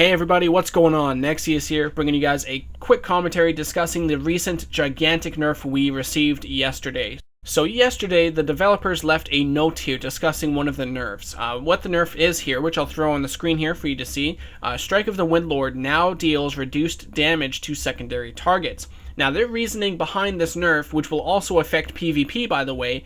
Hey everybody, what's going on? Nexius here, bringing you guys a quick commentary discussing the recent gigantic nerf we received yesterday. So yesterday, the developers left a note here discussing one of the nerfs. What the nerf is here, which I'll throw on the screen here for you to see. Strike of the Windlord now deals reduced damage to secondary targets. Now, their reasoning behind this nerf, which will also affect PvP, by the way,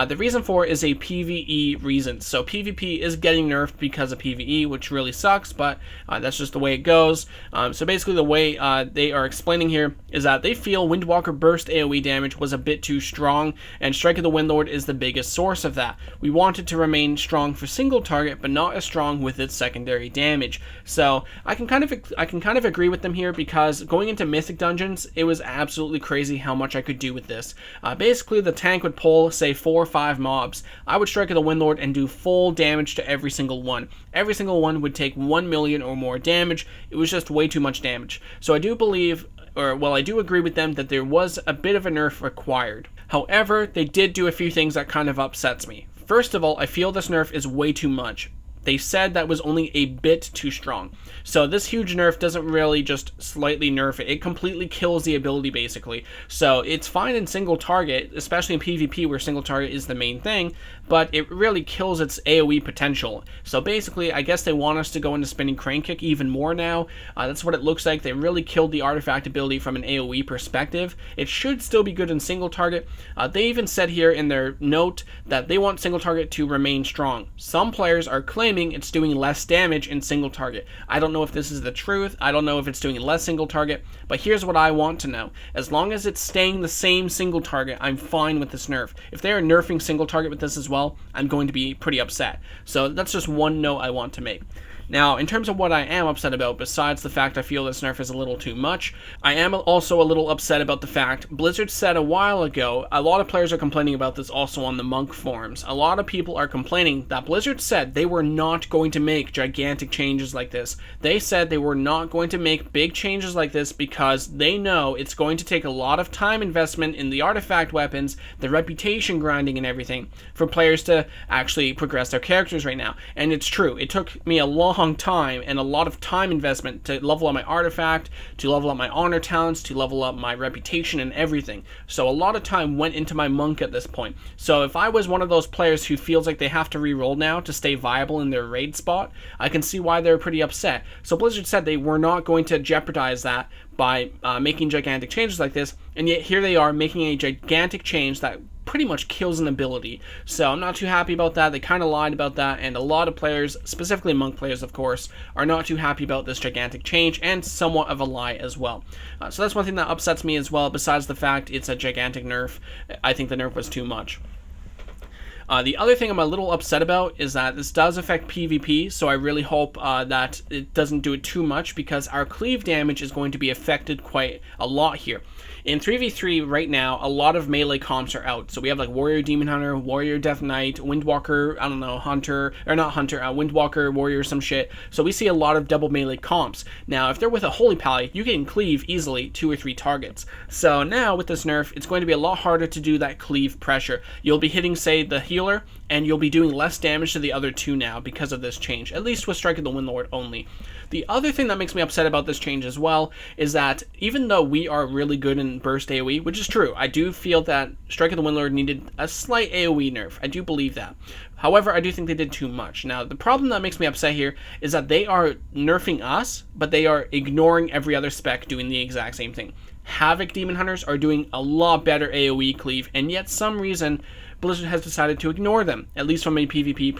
the reason for it is a PvE reason. So PvP is getting nerfed because of PvE, which really sucks, but that's just the way it goes. So basically the way they are explaining here is that they feel Windwalker burst AoE damage was a bit too strong, and Strike of the Windlord is the biggest source of that. We want it to remain strong for single target, but not as strong with its secondary damage. So I can kind of agree with them here, because going into Mythic Dungeons, it was absolutely crazy how much I could do with this. Basically, the tank would pull, say, 4 or 5 mobs. I would Strike of the Windlord and do full damage to every single one. Every single one would take 1 million or more damage. It was just way too much damage. So I do believe, I do agree with them that there was a bit of a nerf required. However, they did do a few things that kind of upsets me. First of all, I feel this nerf is way too much. They said that was only a bit too strong. So this huge nerf doesn't really just slightly nerf it. It completely kills the ability, basically. So it's fine in single target, especially in PvP where single target is the main thing, but it really kills its AoE potential. So basically, I guess they want us to go into Spinning Crane Kick even more now. That's what it looks like. They really killed the artifact ability from an AoE perspective. It should still be good in single target. They even said here in their note that they want single target to remain strong. Some players are claiming it's doing less damage in single target. I don't know if this is the truth. I don't know if it's doing less single target, but here's what I want to know. As long as it's staying the same single target, I'm fine with this nerf. If they are nerfing single target with this as well, I'm going to be pretty upset. So that's just one note I want to make. Now, in terms of what I am upset about, besides the fact I feel this nerf is a little too much, I am also a little upset about the fact Blizzard said a while ago, a lot of players are complaining about this also on the Monk forums. A lot of people are complaining that Blizzard said they were not going to make gigantic changes like this. They said they were not going to make big changes like this because they know it's going to take a lot of time investment in the artifact weapons, the reputation grinding and everything, for players to actually progress their characters right now. And it's true. It took me a long time and a lot of time investment to level up my artifact, to level up my honor talents, to level up my reputation and everything. So a lot of time went into my monk at this point. So if I was one of those players who feels like they have to re-roll now to stay viable in their raid spot, I can see why they're pretty upset. So Blizzard said they were not going to jeopardize that by making gigantic changes like this, and yet here they are making a gigantic change that pretty much kills an ability. So I'm not too happy about that. They kind of lied about that, and a lot of players, specifically Monk players of course, are not too happy about this gigantic change, and somewhat of a lie as well. So that's one thing that upsets me as well, besides the fact it's a gigantic nerf. I think the nerf was too much. The other thing I'm a little upset about is that this does affect PvP, so I really hope that it doesn't do it too much, because our cleave damage is going to be affected quite a lot here. In 3v3 right now, a lot of melee comps are out. So we have like Warrior Demon Hunter, Warrior Death Knight, Windwalker, I don't know, Hunter, or not Hunter, Windwalker, Warrior, some shit. So we see a lot of double melee comps. Now, if they're with a Holy Pally, you can cleave easily 2 or 3 targets. So now with this nerf, it's going to be a lot harder to do that cleave pressure. You'll be hitting, say, the healer, and you'll be doing less damage to the other 2 now because of this change, at least with Strike of the Windlord only. The other thing that makes me upset about this change as well is that even though we are really good in burst AoE, which is true, I do feel that Strike of the Windlord needed a slight AoE nerf. I do believe that. However, I do think they did too much. Now, the problem that makes me upset here is that they are nerfing us, but they are ignoring every other spec doing the exact same thing. Havoc Demon Hunters are doing a lot better AoE cleave, and yet some reason Blizzard has decided to ignore them, at least from a PvE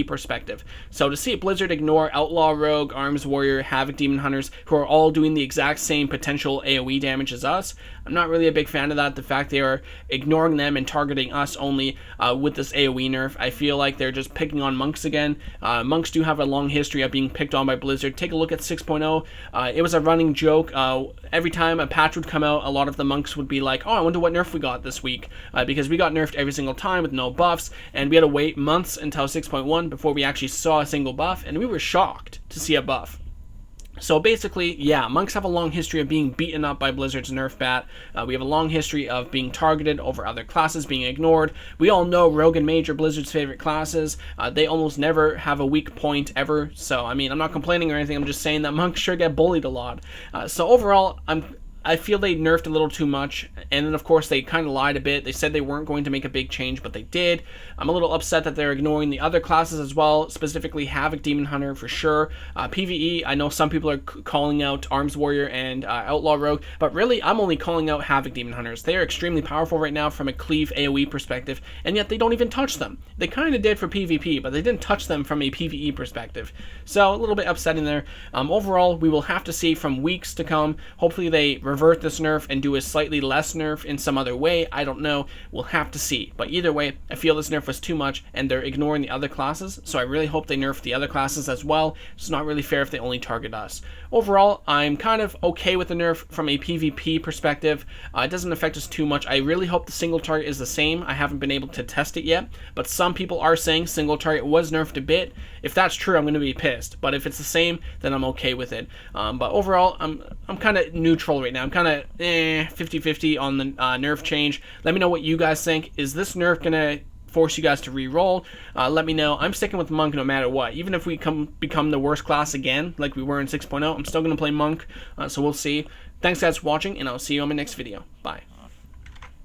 perspective. So to see Blizzard ignore Outlaw Rogue, Arms Warrior, Havoc Demon Hunters, who are all doing the exact same potential AoE damage as us, I'm not really a big fan of that. The fact they are ignoring them and targeting us only with this AoE nerf, I feel like they're just picking on monks again. Monks do have a long history of being picked on by Blizzard. Take a look at 6.0. It was a running joke. Every time a patch would come out, a lot of the monks would be like, oh, I wonder what nerf we got this week, because we got nerfed every single time with no buffs, and we had to wait months until 6.1 before we actually saw a single buff, and we were shocked to see a buff. So basically, yeah, monks have a long history of being beaten up by Blizzard's nerf bat. We have a long history of being targeted over other classes, being ignored. We all know Rogue and Mage are Blizzard's favorite classes. They almost never have a weak point ever. So, I mean, I'm not complaining or anything. I'm just saying that monks sure get bullied a lot. So overall, I feel they nerfed a little too much, and then of course they kind of lied a bit. They said they weren't going to make a big change, but they did. I'm a little upset that they're ignoring the other classes as well, specifically Havoc Demon Hunter for sure. PvE, I know some people are calling out Arms Warrior and Outlaw Rogue, but really I'm only calling out Havoc Demon Hunters. They are extremely powerful right now from a cleave AoE perspective, and yet they don't even touch them. They kind of did for PvP, but they didn't touch them from a PvE perspective. So a little bit upsetting there. Overall, we will have to see from weeks to come. Hopefully they revert this nerf and do a slightly less nerf in some other way. I don't know. We'll have to see. But either way, I feel this nerf was too much, and they're ignoring the other classes, so I really hope they nerf the other classes as well. It's not really fair if they only target us. Overall, I'm kind of okay with the nerf from a PvP perspective. It doesn't affect us too much. I really hope the single target is the same. I haven't been able to test it yet, but some people are saying single target was nerfed a bit. If that's true, I'm going to be pissed, but if it's the same, then I'm okay with it. But overall, I'm kind of neutral right now. I'm kind of 50-50 on the nerf change. Let me know what you guys think. Is this nerf going to force you guys to re-roll? Let me know. I'm sticking with Monk no matter what. Even if we become the worst class again, like we were in 6.0, I'm still going to play Monk, so we'll see. Thanks guys for watching, and I'll see you on my next video. Bye.